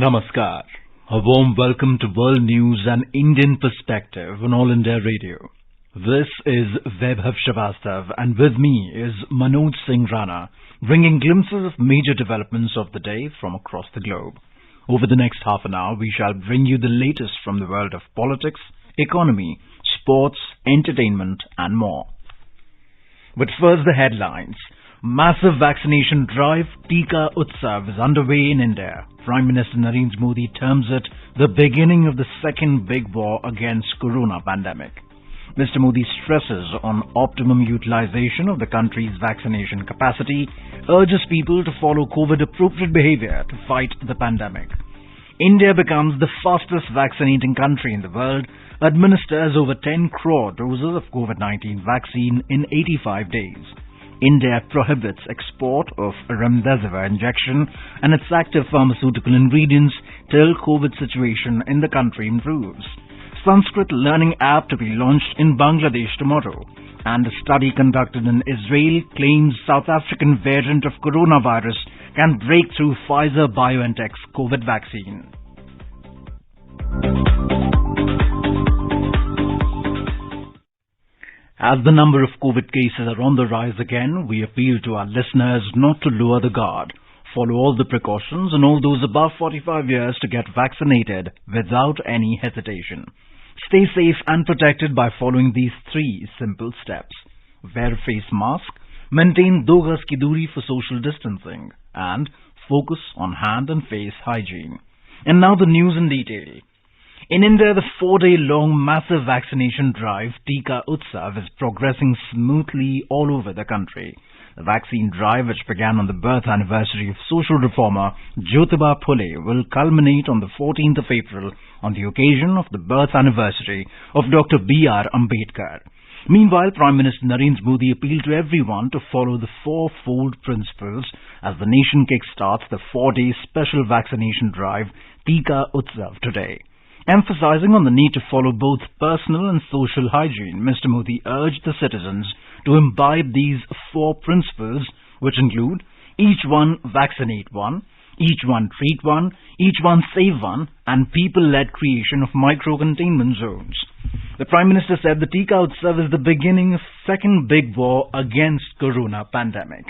Namaskar. A warm welcome to World News and Indian Perspective on All India Radio. This is Vaibhav Shrivastava and with me is Manoj Singh Rana, bringing glimpses of major developments of the day from across the globe. Over the next half an hour, we shall bring you the latest from the world of politics, economy, sports, entertainment and more. But first the headlines. Massive vaccination drive Tika Utsav is underway in India. Prime Minister Narendra Modi terms it the beginning of the second big war against corona pandemic. Mr. Modi stresses on optimum utilization of the country's vaccination capacity, urges people to follow COVID-appropriate behavior to fight the pandemic. India becomes the fastest vaccinating country in the world, administers over 10 crore doses of COVID-19 vaccine in 85 days. India prohibits export of remdesivir injection and its active pharmaceutical ingredients till COVID situation in the country improves. Sanskrit learning app to be launched in Bangladesh tomorrow. And a study conducted in Israel claims South African variant of coronavirus can break through Pfizer-BioNTech's COVID vaccine. As the number of COVID cases are on the rise again, we appeal to our listeners not to lower the guard. Follow all the precautions and all those above 45 years to get vaccinated without any hesitation. Stay safe and protected by following these 3 simple steps. Wear a face mask, maintain 2 gaz ki duri for social distancing, and focus on hand and face hygiene. And now the news in detail. In India, the 4-day-long massive vaccination drive Tika Utsav is progressing smoothly all over the country. The vaccine drive, which began on the birth anniversary of social reformer Jyotiba Phule, will culminate on the 14th of April on the occasion of the birth anniversary of Dr. B.R. Ambedkar. Meanwhile, Prime Minister Narendra Modi appealed to everyone to follow the 4-fold principles as the nation kickstarts the 4-day special vaccination drive Tika Utsav today. Emphasizing on the need to follow both personal and social hygiene, Mr. Modi urged the citizens to imbibe these 4 principles, which include each one vaccinate one, each one treat one, each one save one, and people-led creation of micro-containment zones. The Prime Minister said the Tika Utsav is the beginning of second big war against corona pandemic.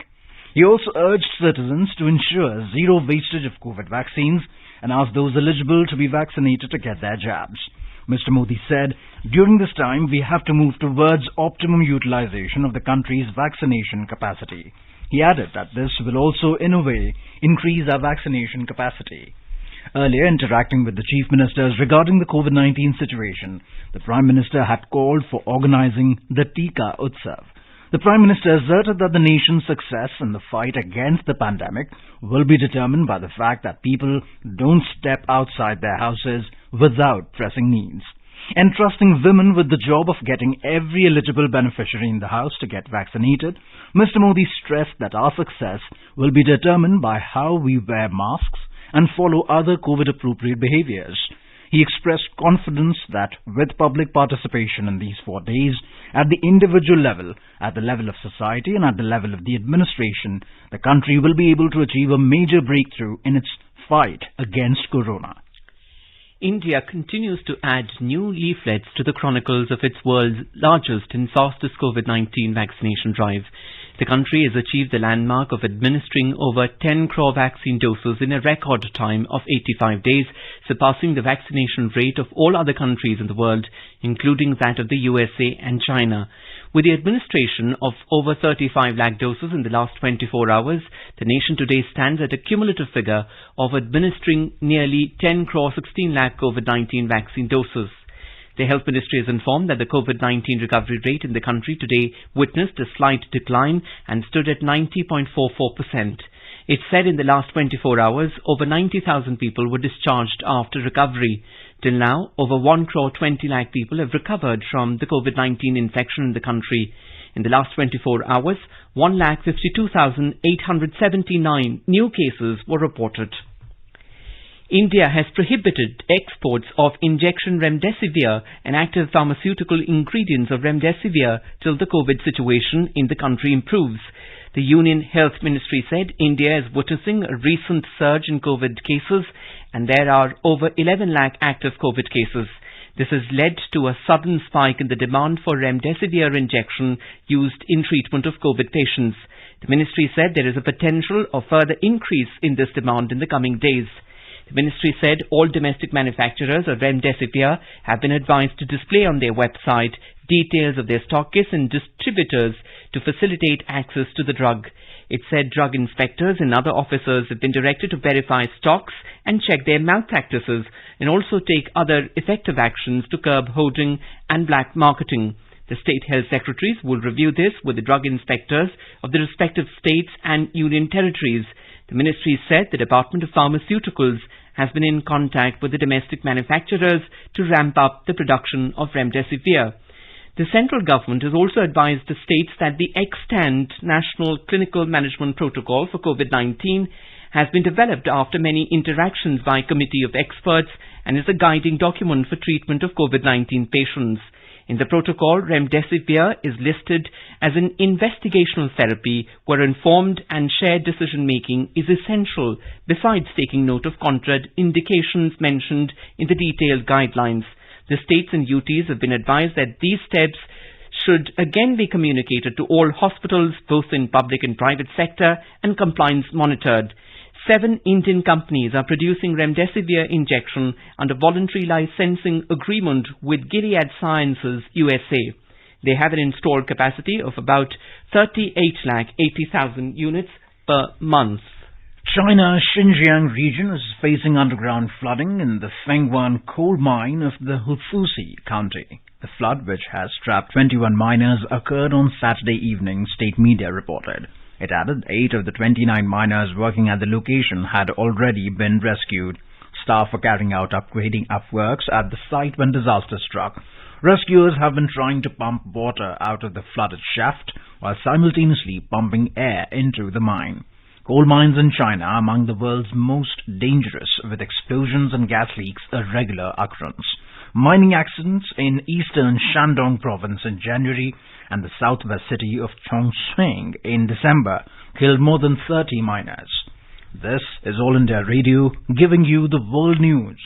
He also urged citizens to ensure zero wastage of COVID vaccines and asked those eligible to be vaccinated to get their jabs. Mr. Modi said, during this time we have to move towards optimum utilization of the country's vaccination capacity. He added that this will also, in a way, increase our vaccination capacity. Earlier, interacting with the chief ministers regarding the COVID-19 situation, the Prime Minister had called for organizing the Tika Utsav. The Prime Minister asserted that the nation's success in the fight against the pandemic will be determined by the fact that people don't step outside their houses without pressing needs. Entrusting women with the job of getting every eligible beneficiary in the house to get vaccinated, Mr. Modi stressed that our success will be determined by how we wear masks and follow other COVID-appropriate behaviors. He expressed confidence that with public participation in these 4 days, at the individual level, at the level of society and at the level of the administration, the country will be able to achieve a major breakthrough in its fight against corona. India continues to add new leaflets to the chronicles of its world's largest and fastest COVID-19 vaccination drive. The country has achieved the landmark of administering over 10 crore vaccine doses in a record time of 85 days, surpassing the vaccination rate of all other countries in the world, including that of the USA and China. With the administration of over 35 lakh doses in the last 24 hours, the nation today stands at a cumulative figure of administering nearly 10 crore 16 lakh COVID-19 vaccine doses. The Health Ministry has informed that the COVID-19 recovery rate in the country today witnessed a slight decline and stood at 90.44%. It said in the last 24 hours, over 90,000 people were discharged after recovery. Till now, over 1 crore 20 lakh people have recovered from the COVID-19 infection in the country. In the last 24 hours, 1,52,879 new cases were reported. India has prohibited exports of injection remdesivir and active pharmaceutical ingredients of remdesivir till the COVID situation in the country improves. The Union Health Ministry said India is witnessing a recent surge in COVID cases and there are over 11 lakh active COVID cases. This has led to a sudden spike in the demand for remdesivir injection used in treatment of COVID patients. The ministry said there is a potential of further increase in this demand in the coming days. The ministry said all domestic manufacturers of remdesivir have been advised to display on their website details of their stockists and distributors to facilitate access to the drug. It said drug inspectors and other officers have been directed to verify stocks and check their malpractices and also take other effective actions to curb hoarding and black marketing. The state health secretaries will review this with the drug inspectors of the respective states and union territories. The ministry said the Department of Pharmaceuticals has been in contact with the domestic manufacturers to ramp up the production of remdesivir. The central government has also advised the states that the extant National Clinical Management Protocol for COVID-19 has been developed after many interactions by a committee of experts and is a guiding document for treatment of COVID-19 patients. In the protocol, remdesivir is listed as an investigational therapy where informed and shared decision-making is essential, besides taking note of contraindications mentioned in the detailed guidelines. The states and UTs have been advised that these steps should again be communicated to all hospitals, both in public and private sector, and compliance monitored. 7 Indian companies are producing remdesivir injection under voluntary licensing agreement with Gilead Sciences USA. They have an installed capacity of about 38,80,000 units per month. China's Xinjiang region is facing underground flooding in the Fengwan coal mine of the Hufusi County. The flood, which has trapped 21 miners, occurred on Saturday evening, state media reported. It added 8 of the 29 miners working at the location had already been rescued. Staff are carrying out upgrading works at the site when disaster struck. Rescuers have been trying to pump water out of the flooded shaft while simultaneously pumping air into the mine. Coal mines in China are among the world's most dangerous, with explosions and gas leaks a regular occurrence. Mining accidents in eastern Shandong province in January and the southwest city of Chongqing in December killed more than 30 miners. This is All India Radio, giving you the world news.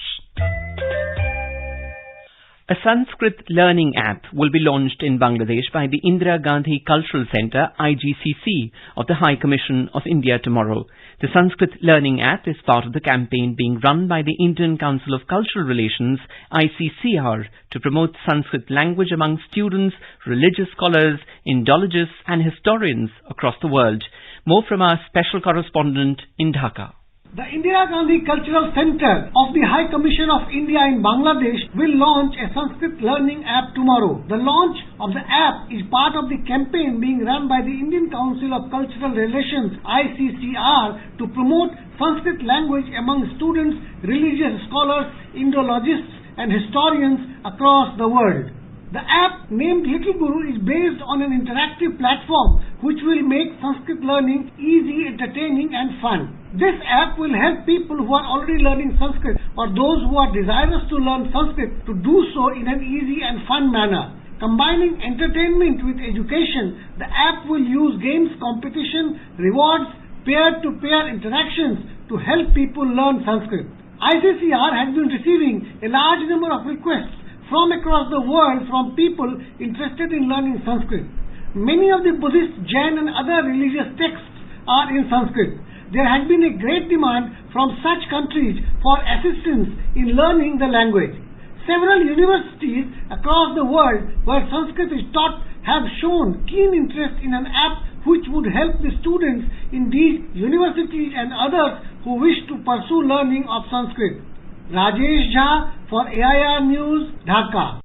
A Sanskrit learning app will be launched in Bangladesh by the Indira Gandhi Cultural Centre (IGCC) of the High Commission of India tomorrow. The Sanskrit learning app is part of the campaign being run by the Indian Council of Cultural Relations (ICCR) to promote Sanskrit language among students, religious scholars, Indologists and historians across the world. More from our special correspondent in Dhaka. The Indira Gandhi Cultural Centre of the High Commission of India in Bangladesh will launch a Sanskrit learning app tomorrow. The launch of the app is part of the campaign being run by the Indian Council of Cultural Relations (ICCR) to promote Sanskrit language among students, religious scholars, Indologists and historians across the world. The app, named Little Guru, is based on an interactive platform which will make Sanskrit learning easy, entertaining and fun. This app will help people who are already learning Sanskrit or those who are desirous to learn Sanskrit to do so in an easy and fun manner. Combining entertainment with education, the app will use games, competition, rewards, peer-to-peer interactions to help people learn Sanskrit. ICCR has been receiving a large number of requests from across the world from people interested in learning Sanskrit. Many of the Buddhist, Jain and other religious texts are in Sanskrit. There has been a great demand from such countries for assistance in learning the language. Several universities across the world where Sanskrit is taught have shown keen interest in an app which would help the students in these universities and others who wish to pursue learning of Sanskrit. Rajesh Jha for AIR News, Dhaka.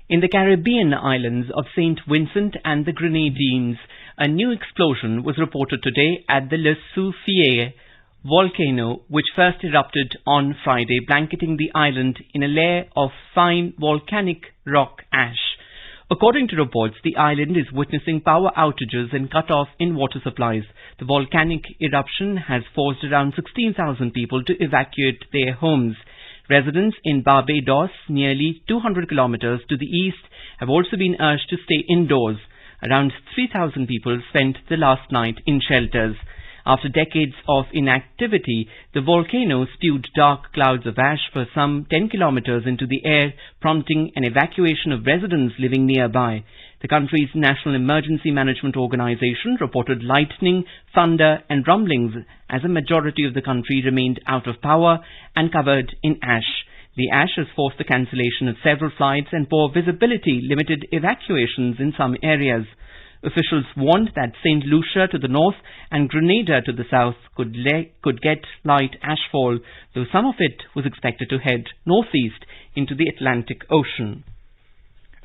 In the Caribbean islands of St. Vincent and the Grenadines, a new explosion was reported today at the Le Soufriere volcano, which first erupted on Friday, blanketing the island in a layer of fine volcanic rock ash. According to reports, the island is witnessing power outages and cut-off in water supplies. The volcanic eruption has forced around 16,000 people to evacuate their homes. Residents in Barbados, nearly 200 kilometers to the east, have also been urged to stay indoors. Around 3,000 people spent the last night in shelters. After decades of inactivity, the volcano spewed dark clouds of ash for some 10 kilometers into the air, prompting an evacuation of residents living nearby. The country's National Emergency Management Organization reported lightning, thunder and rumblings as a majority of the country remained out of power and covered in ash. The ash has forced the cancellation of several flights and poor visibility limited evacuations in some areas. Officials warned that St. Lucia to the north and Grenada to the south could get light ashfall, though some of it was expected to head northeast into the Atlantic Ocean.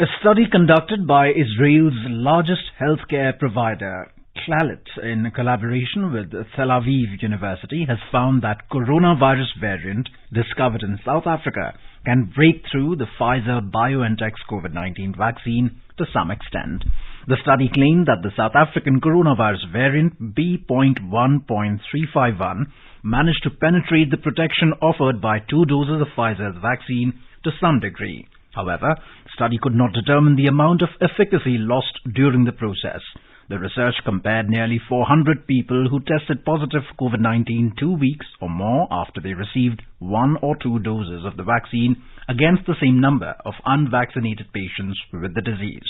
A study conducted by Israel's largest healthcare provider, Clalit, in collaboration with Tel Aviv University, has found that coronavirus variant discovered in South Africa can break through the Pfizer-BioNTech's COVID-19 vaccine to some extent. The study claimed that the South African coronavirus variant B.1.351 managed to penetrate the protection offered by 2 doses of Pfizer's vaccine to some degree. However, the study could not determine the amount of efficacy lost during the process. The research compared nearly 400 people who tested positive for COVID-19 2 weeks or more after they received 1 or 2 doses of the vaccine against the same number of unvaccinated patients with the disease.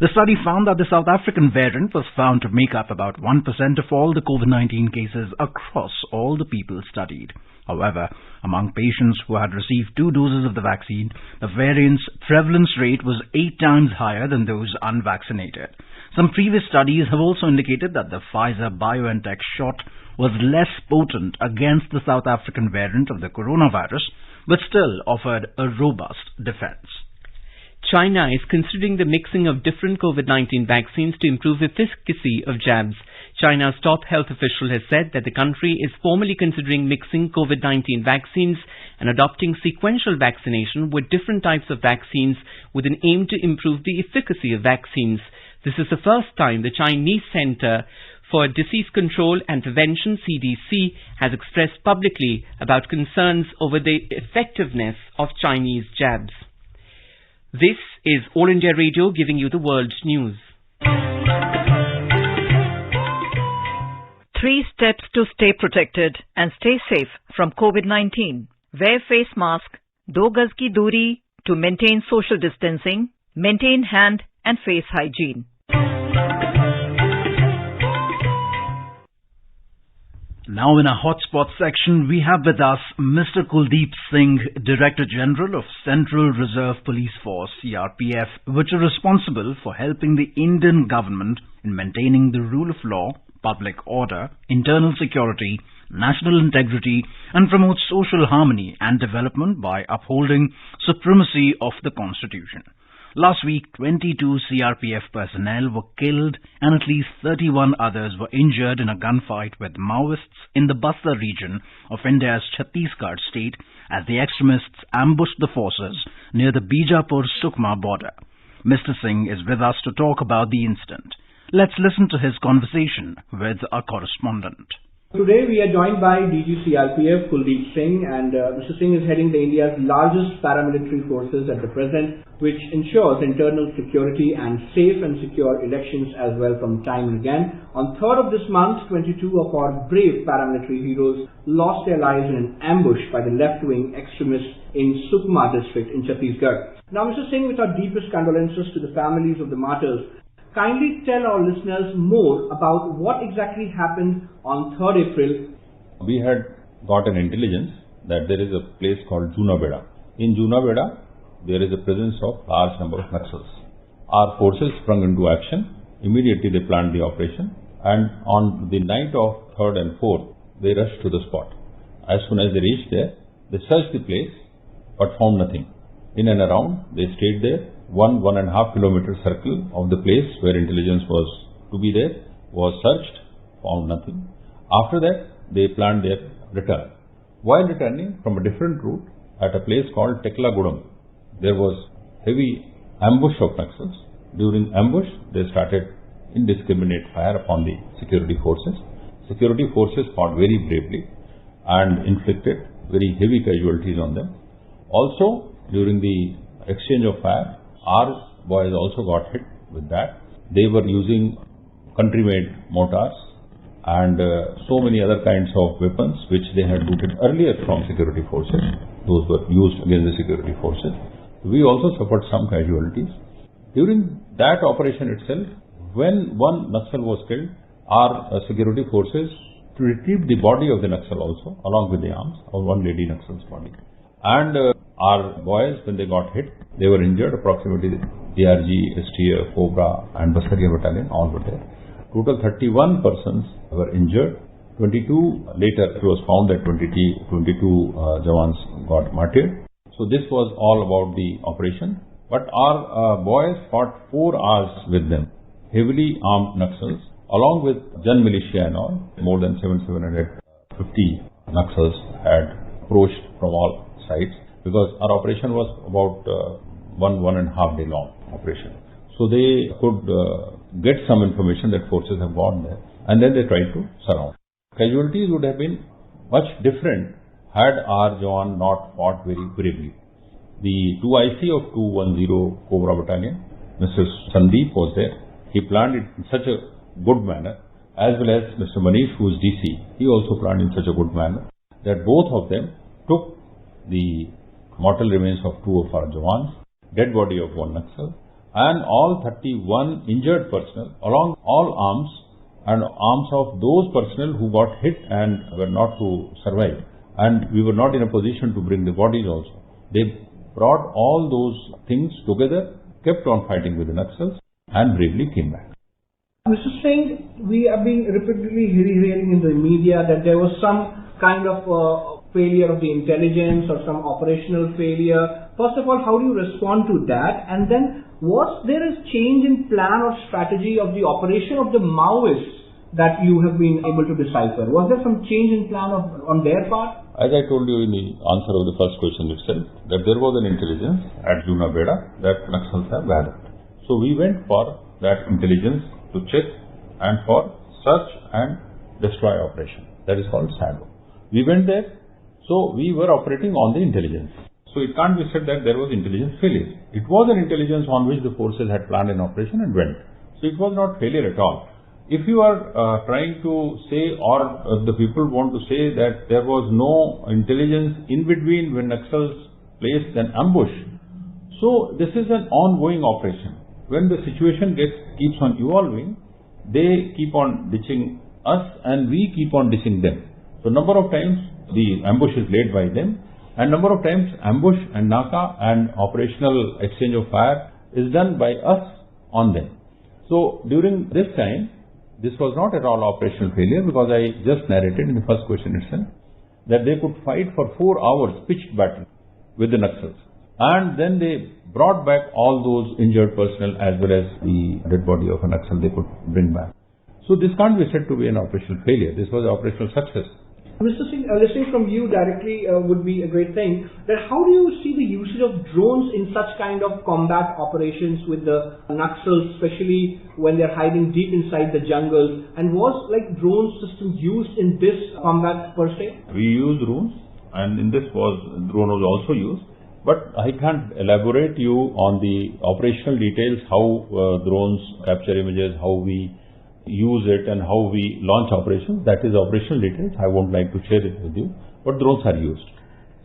The study found that the South African variant was found to make up about 1% of all the COVID-19 cases across all the people studied. However, among patients who had received 2 doses of the vaccine, the variant's prevalence rate was 8 times higher than those unvaccinated. Some previous studies have also indicated that the Pfizer-BioNTech shot was less potent against the South African variant of the coronavirus, but still offered a robust defense. China is considering the mixing of different COVID-19 vaccines to improve efficacy of jabs. China's top health official has said that the country is formally considering mixing COVID-19 vaccines and adopting sequential vaccination with different types of vaccines with an aim to improve the efficacy of vaccines. This is the first time the Chinese Center for Disease Control and Prevention, CDC, has expressed publicly about concerns over the effectiveness of Chinese jabs. This is All India Radio giving you the world news. 3 steps to stay protected and stay safe from COVID-19. Wear face mask, 2 gaz ki duri to maintain social distancing, maintain hand and face hygiene. Now in our hotspot section, we have with us Mr. Kuldeep Singh, Director General of Central Reserve Police Force, CRPF, which are responsible for helping the Indian government in maintaining the rule of law, public order, internal security, national integrity, and promote social harmony and development by upholding supremacy of the Constitution. Last week, 22 CRPF personnel were killed and at least 31 others were injured in a gunfight with Maoists in the Bastar region of India's Chhattisgarh state as the extremists ambushed the forces near the Bijapur-Sukma border. Mr. Singh is with us to talk about the incident. Let's listen to his conversation with our correspondent. Today we are joined by DG CRPF Kuldeep Singh, and Mr. Singh is heading the India's largest paramilitary forces at the present, which ensures internal security and safe and secure elections as well from time and again. On 3rd of this month, 22 of our brave paramilitary heroes lost their lives in an ambush by the left-wing extremists in Sukma district in Chhattisgarh. Now, Mr. Singh, with our deepest condolences to the families of the martyrs, kindly tell our listeners more about what exactly happened on 3rd April. We had got an intelligence that there is a place called Junabeda. In Junabeda, there is a presence of large number of Naxals. Our forces sprung into action. Immediately they planned the operation, and on the night of 3rd and 4th, they rushed to the spot. As soon as they reached there, they searched the place but found nothing. In and around, they stayed there. 1.5 kilometer circle of the place where intelligence was to be there was searched, found nothing. After that, they planned their return. While returning from a different route at a place called Teklagudam, there was heavy ambush of Naxals. During ambush, they started indiscriminate fire upon the security forces. Security forces fought very bravely and inflicted very heavy casualties on them. Also, during the exchange of fire, our boys also got hit with that. They were using country-made mortars and so many other kinds of weapons which they had looted earlier from security forces. Those were used against the security forces. We also suffered some casualties. During that operation itself, when one Naxal was killed, our security forces retrieved the body of the Naxal also, along with the arms of one lady Naxal's body. And our boys, when they got hit, they were injured, approximately DRG, STF, Cobra and Basaria battalion, all were there. Total 31 persons were injured. 22, later it was found that 22 Jawans got martyred. So this was all about the operation. But our boys fought 4 hours with them, heavily armed Naxals, along with Jan militia and all. More than 750 Naxals had approached from all sides, because our operation was about 1.5 day long operation. So they could get some information that forces have gone there, and then they tried to surround. Casualties would have been much different had our Jawan not fought very bravely. The 2IC of 210 Cobra Battalion, Mr. Sandeep, was there. He planned it in such a good manner, as well as Mr. Manish, who is DC. He also planned in such a good manner that both of them took the mortal remains of 2 of our Jawans, dead body of 1 Naxal, and all 31 injured personnel, along all arms and arms of those personnel who got hit and were not to survive. And we were not in a position to bring the bodies also. They brought all those things together, kept on fighting with the Naxals, and bravely came back. Mr. Singh, we are being repeatedly hearing in the media that there was some kind of failure of the intelligence or some operational failure. First of all, how do you respond to that? And then, was there a change in plan or strategy of the operation of the Maoists that you have been able to decipher? Was there some change in plan on their part? As I told you in the answer of the first question itself, that there was an intelligence at Junabeda that Naxals have gathered. So we went for that intelligence to check and for search and destroy operation. That is called SADO. We went there, so we were operating on the intelligence. So it can't be said that there was intelligence failure. It was an intelligence on which the forces had planned an operation and went. So it was not failure at all. If you are trying to say, or the people want to say that there was no intelligence in between when Naxals placed an ambush, so this is an ongoing operation. When the situation keeps on evolving, they keep on ditching us and we keep on ditching them. So number of times the ambush is laid by them, and number of times ambush and Naka and operational exchange of fire is done by us on them. So during this time, this was not at all operational failure, because I just narrated in the first question itself that they could fight for 4 hours pitched battle with the Naxals, and then they brought back all those injured personnel as well as the dead body of a Naxal they could bring back. So this can't be said to be an operational failure. This was an operational success. Mr. Singh, listening from you directly would be a great thing. That how do you see the usage of drones in such kind of combat operations with the Naxals, especially when they're hiding deep inside the jungles? And was drone systems used in this combat per se? We used drones, and in this drone was also used. But I can't elaborate you on the operational details, how drones capture images, how we use it and how we launch operations. That is operational details. I won't like to share it with you, but drones are used.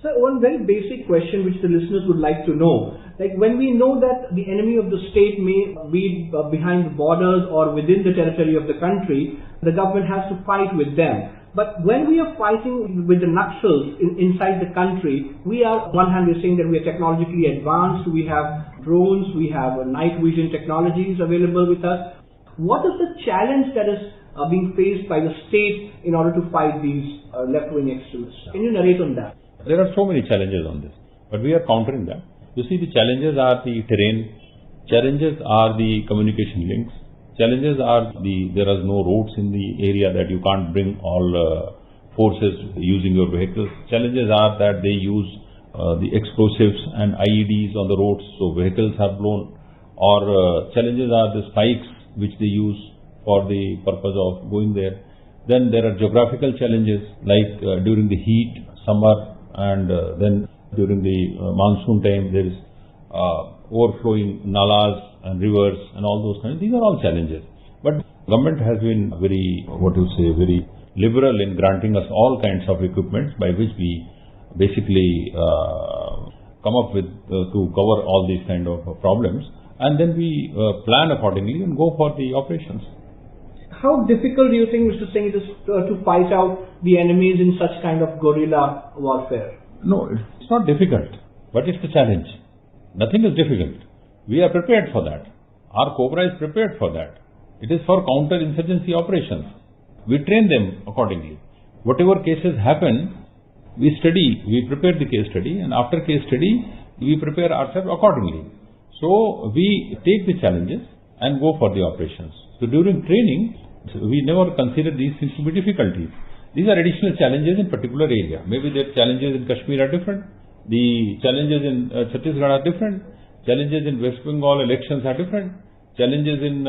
So one very basic question which the listeners would like to know, when we know that the enemy of the state may be behind the borders or within the territory of the country, the government has to fight with them. But when we are fighting with the Naxals inside the country, we are, on one hand, we're saying that we are technologically advanced, we have drones, we have night vision technologies available with us. What is the challenge that is being faced by the state in order to fight these left-wing extremists? Can you narrate on that? There are so many challenges on this, but we are countering them. You see, the challenges are the terrain, challenges are the communication links, challenges are there are no roads in the area that you can't bring all forces using your vehicles. Challenges are that they use the explosives and IEDs on the roads, so vehicles are blown. Or challenges are the spikes which they use for the purpose of going there. Then there are geographical challenges like during the heat, summer, and then during the monsoon time there is overflowing nalas and rivers and all those kinds. These are all challenges. But Government has been very liberal in granting us all kinds of equipment by which we basically come up with to cover all these kind of problems, and then we plan accordingly and go for the operations. How difficult do you think, Mr. Singh, it is to fight out the enemies in such kind of guerrilla warfare? No, it's not difficult, but it's a challenge. Nothing is difficult. We are prepared for that. Our COBRA is prepared for that. It is for counter-insurgency operations. We train them accordingly. Whatever cases happen, we study, we prepare the case study, and after case study, we prepare ourselves accordingly. So, we take the challenges and go for the operations. So, during training, we never consider these things to be difficulties. These are additional challenges in particular area. Maybe the challenges in Kashmir are different. The challenges in Chhattisgarh are different. Challenges in West Bengal elections are different. Challenges in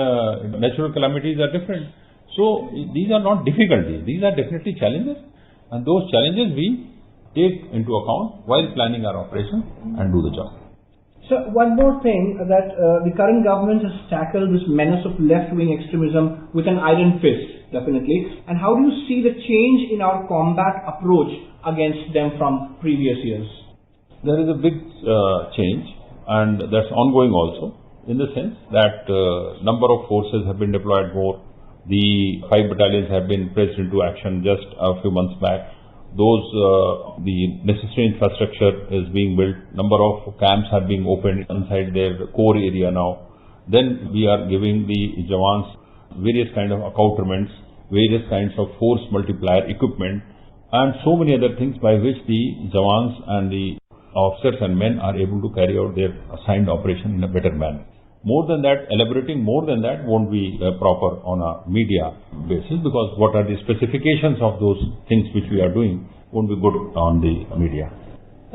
natural calamities are different. So, these are not difficulties. These are definitely challenges. And those challenges we take into account while planning our operations and do the job. So, one more thing, that the current government has tackled this menace of left-wing extremism with an iron fist, definitely. And how do you see the change in our combat approach against them from previous years? There is a big change, and that's ongoing also, in the sense that number of forces have been deployed more. The 5 battalions have been pressed into action just a few months back. The necessary infrastructure is being built. Number of camps are being opened inside their core area now. Then we are giving the Jawans various kind of accoutrements, various kinds of force multiplier equipment, and so many other things by which the Jawans and the officers and men are able to carry out their assigned operation in a better manner. More than that, elaborating more than that won't be proper on a media basis, because what are the specifications of those things which we are doing won't be good on the media.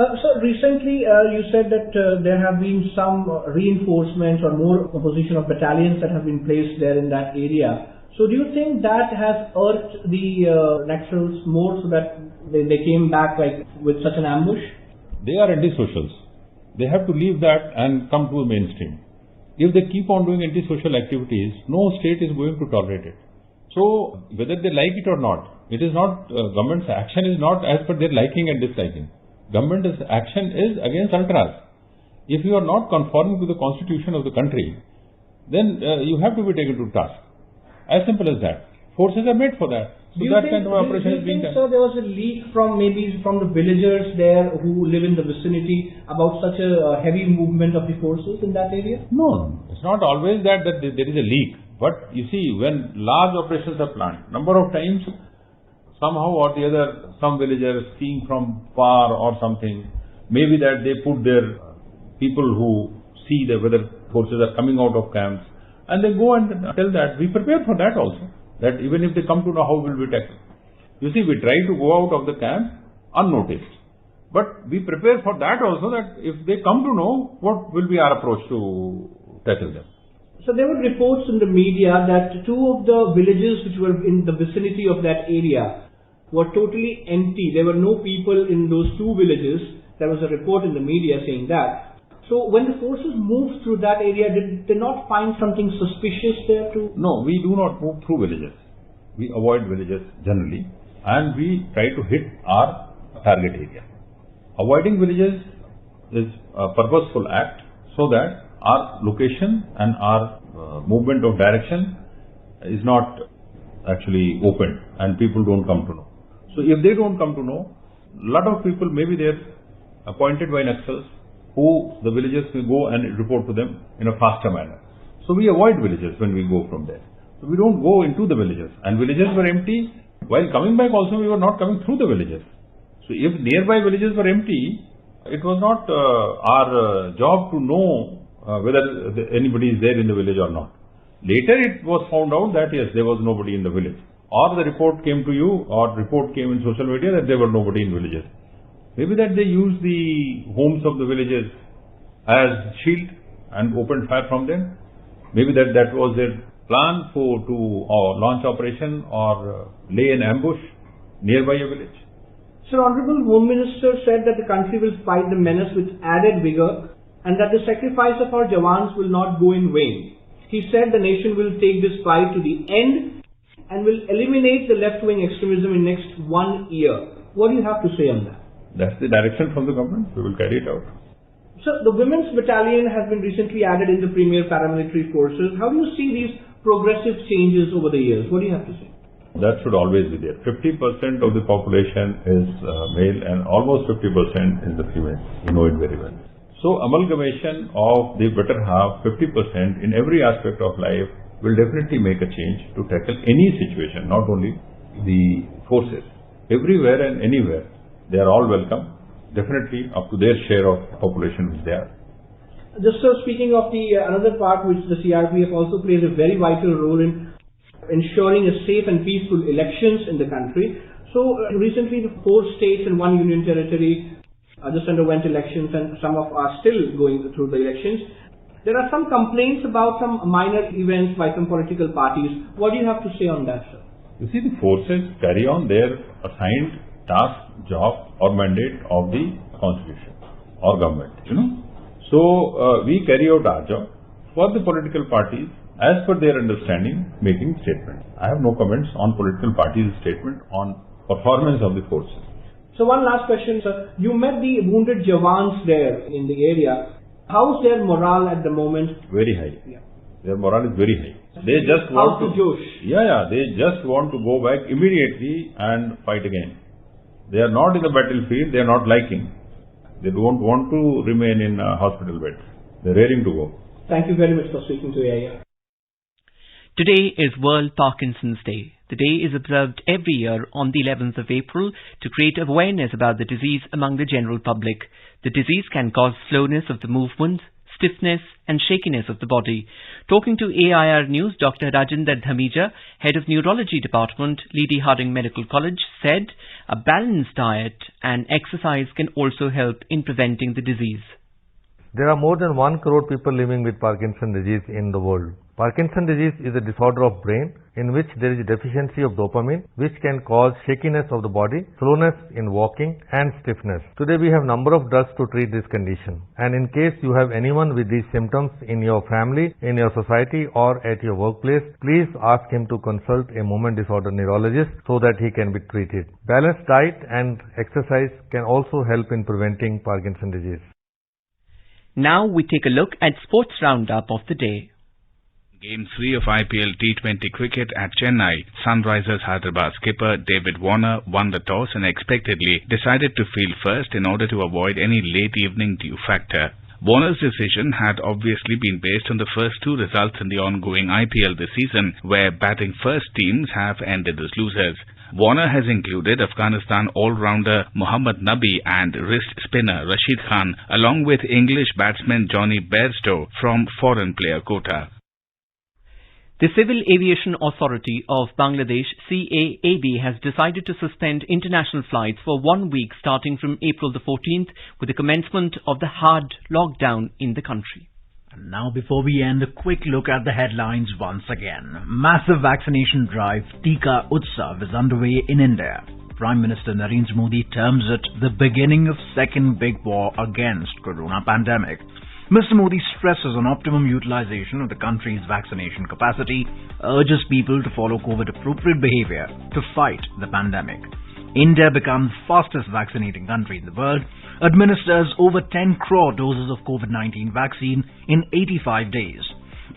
So recently you said that there have been some reinforcements or more composition of battalions that have been placed there in that area. So do you think that has irked the Naxals more, so that they came back like with such an ambush? They are antisocials. They have to leave that and come to the mainstream. If they keep on doing antisocial activities, no state is going to tolerate it. So, whether they like it or not, it is not, government's action is not as per their liking and disliking. Government's action is against ultras. If you are not conforming to the constitution of the country, then you have to be taken to task. As simple as that. Forces are made for that. So that kind of operation is being done. So there was a leak from the villagers there who live in the vicinity about such a heavy movement of the forces in that area? No, it's not always that there is a leak. But you see, when large operations are planned, number of times, somehow or the other, some villagers seeing from far or something, maybe that they put their people who see whether forces are coming out of camps, and they go and tell that. We prepare for that also. That even if they come to know, how will we tackle? You see, we try to go out of the camp unnoticed. But we prepare for that also, that if they come to know, what will be our approach to tackle them. So there were reports in the media that 2 of the villages which were in the vicinity of that area were totally empty. There were no people in those 2 villages. There was a report in the media saying that. So when the forces moved through that area, did they not find something suspicious there too? No, we do not move through villages. We avoid villages generally, and we try to hit our target area. Avoiding villages is a purposeful act, so that our location and our movement of direction is not actually open and people don't come to know. So if they don't come to know, a lot of people, maybe they're appointed by Naxals, who the villagers will go and report to them in a faster manner. So we avoid villages when we go from there. So we don't go into the villages. And villages were empty. While coming back also, we were not coming through the villages. So if nearby villages were empty, it was not our job to know whether anybody is there in the village or not. Later it was found out that yes, there was nobody in the village. Or the report came to you, or report came in social media that there were nobody in villages. Maybe that they used the homes of the villages as shield and opened fire from them. Maybe that was their plan to launch operation or lay an ambush nearby a village. Sir, Honorable Home Minister said that the country will fight the menace with added vigor and that the sacrifice of our Jawans will not go in vain. He said the nation will take this fight to the end and will eliminate the left-wing extremism in next 1 year. What do you have to say on that? That's the direction from the government. We will carry it out. So the Women's Battalion has been recently added in the premier paramilitary forces. How do you see these progressive changes over the years? What do you have to say? That should always be there. 50% of the population is male and almost 50% is the female. You know it very well. So amalgamation of the better half, 50% in every aspect of life will definitely make a change to tackle any situation, not only the forces. Everywhere and anywhere, they are all welcome. Definitely up to their share of population which they are. Just so speaking of the another part which the CRPF also plays a very vital role in ensuring a safe and peaceful elections in the country. So recently the 4 states and 1 union territory just underwent elections and some of are still going through the elections. There are some complaints about some minor events by some political parties. What do you have to say on that, sir? You see, the forces carry on their assigned task, job or mandate of the constitution or government, So we carry out our job. For the political parties, as per their understanding, making statements. I have no comments on political parties' statement on performance of the forces. So one last question, sir. You met the wounded Jawans there in the area. How's their morale at the moment? Very high. Yeah. Their morale is very high. They just want to Josh? They just want to go back immediately and fight again. They are not in the battlefield. They are not liking. They don't want to remain in hospital beds. They are raring to go. Thank you very much for speaking to AIR. Today is World Parkinson's Day. The day is observed every year on the 11th of April to create awareness about the disease among the general public. The disease can cause slowness of the movement, stiffness and shakiness of the body. Talking to AIR News, Dr. Rajinder Dhamija, Head of Neurology Department, Lady Hardinge Medical College, said a balanced diet and exercise can also help in preventing the disease. There are more than 1 crore people living with Parkinson's disease in the world. Parkinson's disease is a disorder of brain in which there is a deficiency of dopamine which can cause shakiness of the body, slowness in walking and stiffness. Today we have number of drugs to treat this condition, and in case you have anyone with these symptoms in your family, in your society or at your workplace, please ask him to consult a movement disorder neurologist so that he can be treated. Balanced diet and exercise can also help in preventing Parkinson's disease. Now we take a look at sports roundup of the day. Game 3 of IPL T20 cricket at Chennai, Sunrisers Hyderabad skipper David Warner won the toss and expectedly decided to field first in order to avoid any late evening dew factor. Warner's decision had obviously been based on the first 2 results in the ongoing IPL this season, where batting first teams have ended as losers. Warner has included Afghanistan all-rounder Mohammad Nabi and wrist spinner Rashid Khan, along with English batsman Johnny Bairstow from foreign player quota. The Civil Aviation Authority of Bangladesh, CAAB, has decided to suspend international flights for 1 week starting from April the 14th with the commencement of the hard lockdown in the country. And now before we end, a quick look at the headlines once again. Massive vaccination drive Tika Utsav is underway in India. Prime Minister Narendra Modi terms it the beginning of second big war against corona pandemic. Mr. Modi stresses on optimum utilization of the country's vaccination capacity, urges people to follow COVID-appropriate behavior to fight the pandemic. India becomes fastest vaccinating country in the world, administers over 10 crore doses of COVID-19 vaccine in 85 days.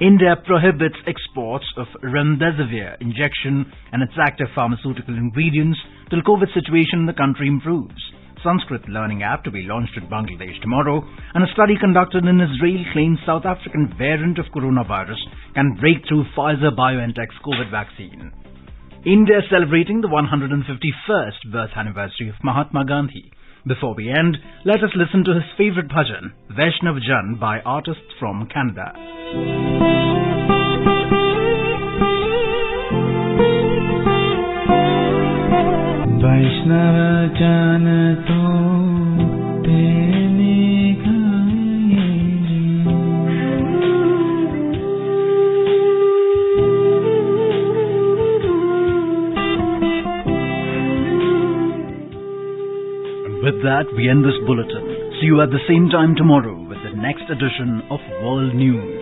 India prohibits exports of remdesivir injection and its active pharmaceutical ingredients till COVID situation in the country improves. Sanskrit learning app to be launched in Bangladesh tomorrow, and a study conducted in Israel claims South African variant of coronavirus can break through Pfizer-BioNTech's COVID vaccine. India is celebrating the 151st birth anniversary of Mahatma Gandhi. Before we end, let us listen to his favorite bhajan, Vaishnav Jan, by artists from Canada. Vaishnava Jana to tene gaye. And with that, we end this bulletin. See you at the same time tomorrow with the next edition of World News.